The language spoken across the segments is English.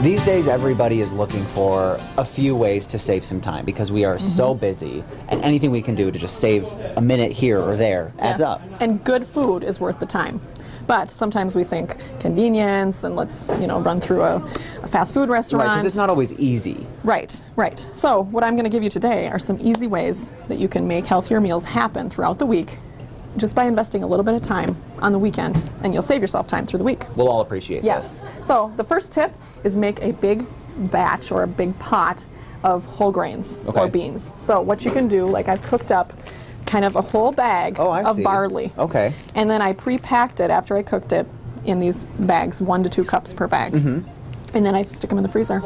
These days, everybody is looking for a few ways to save some time because we are so busy, and anything we can do to just save a minute here or there adds up. And good food is worth the time. But sometimes we think convenience and let's, run through a fast food restaurant. Right, because it's not always easy. Right. So what I'm going to give you today are some easy ways that you can make healthier meals happen throughout the week just by investing a little bit of time on the weekend, and you'll save yourself time through the week. We'll all appreciate Yes. So the first tip is make a big batch or a big pot of whole grains or beans. So what you can do, like I've cooked up kind of a whole bag of barley. Okay. And then I pre-packed it after I cooked it in these bags, 1 to 2 cups per bag. And then I stick them in the freezer.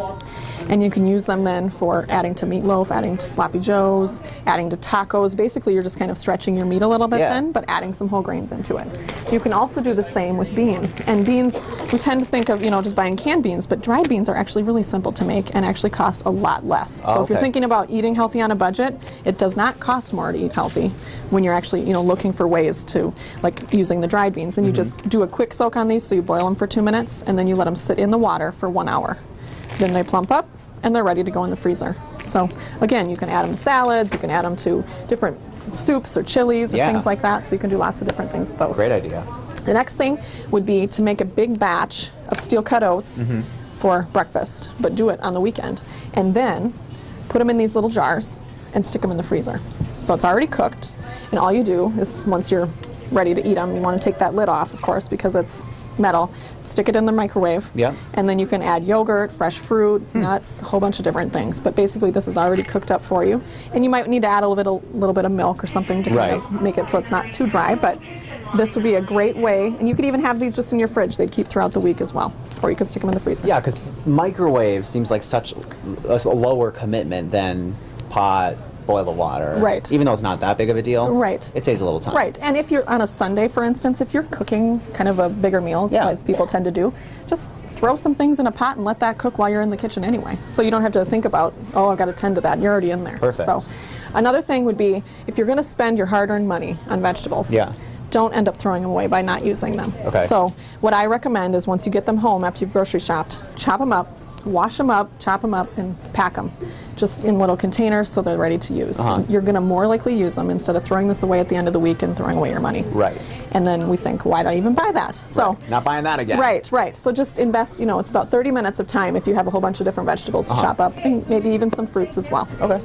And you can use them then for adding to meatloaf, adding to sloppy joes, adding to tacos. Basically, you're just kind of stretching your meat a little bit then, but adding some whole grains into it. You can also do the same with beans. And beans, we tend to think of, just buying canned beans, but dried beans are actually really simple to make and actually cost a lot less. So if you're thinking about eating healthy on a budget, it does not cost more to eat healthy when you're actually, looking for ways to, like using the dried beans. And you just do a quick soak on these, so you boil them for 2 minutes, and then you let them sit in the water for 1 hour. Then they plump up, and they're ready to go in the freezer. So again, you can add them to salads, you can add them to different soups or chilies or things like that, so you can do lots of different things with those. Great idea. The next thing would be to make a big batch of steel cut oats for breakfast, but do it on the weekend. And then put them in these little jars and stick them in the freezer. So it's already cooked, and all you do is once you're ready to eat them, you want to take that lid off, of course, because it's metal, stick it in the microwave, and then you can add yogurt, fresh fruit, nuts, a whole bunch of different things. But basically this is already cooked up for you. And you might need to add a little bit of milk or something to kind of make it so it's not too dry, but this would be a great way. And you could even have these just in your fridge. They'd keep throughout the week as well. Or you could stick them in the freezer. Yeah, because microwave seems like such a lower commitment than pot, boil the water. Right. Even though it's not that big of a deal. Right. It saves a little time. Right. And if you're on a Sunday, for instance, if you're cooking kind of a bigger meal, as people tend to do, just throw some things in a pot and let that cook while you're in the kitchen anyway. So you don't have to think about, oh, I've got to tend to that. You're already in there. Perfect. So another thing would be, if you're going to spend your hard-earned money on vegetables, don't end up throwing them away by not using them. Okay. So what I recommend is once you get them home after you've grocery shopped, chop them up, wash them up, chop them up, and pack them just in little containers so they're ready to use. You're going to more likely use them instead of throwing this away at the end of the week and throwing away your money. Right. And then we think, why did I even buy that? So not buying that again. Right. So just invest, it's about 30 minutes of time if you have a whole bunch of different vegetables to chop up, and maybe even some fruits as well. Okay.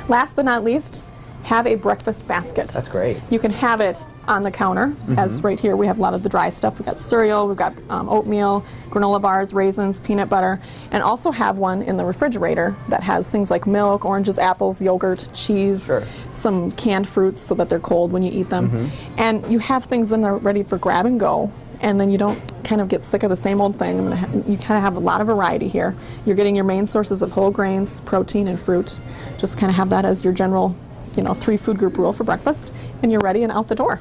Last but not least, have a breakfast basket. That's great. You can have it on the counter, as right here we have a lot of the dry stuff. We've got cereal, we've got oatmeal, granola bars, raisins, peanut butter, and also have one in the refrigerator that has things like milk, oranges, apples, yogurt, cheese, some canned fruits so that they're cold when you eat them. And you have things that are ready for grab and go, and then you don't kind of get sick of the same old thing. You kind of have a lot of variety here. You're getting your main sources of whole grains, protein, and fruit. Just kind of have that as your general 3 food group rule for breakfast, and you're ready and out the door.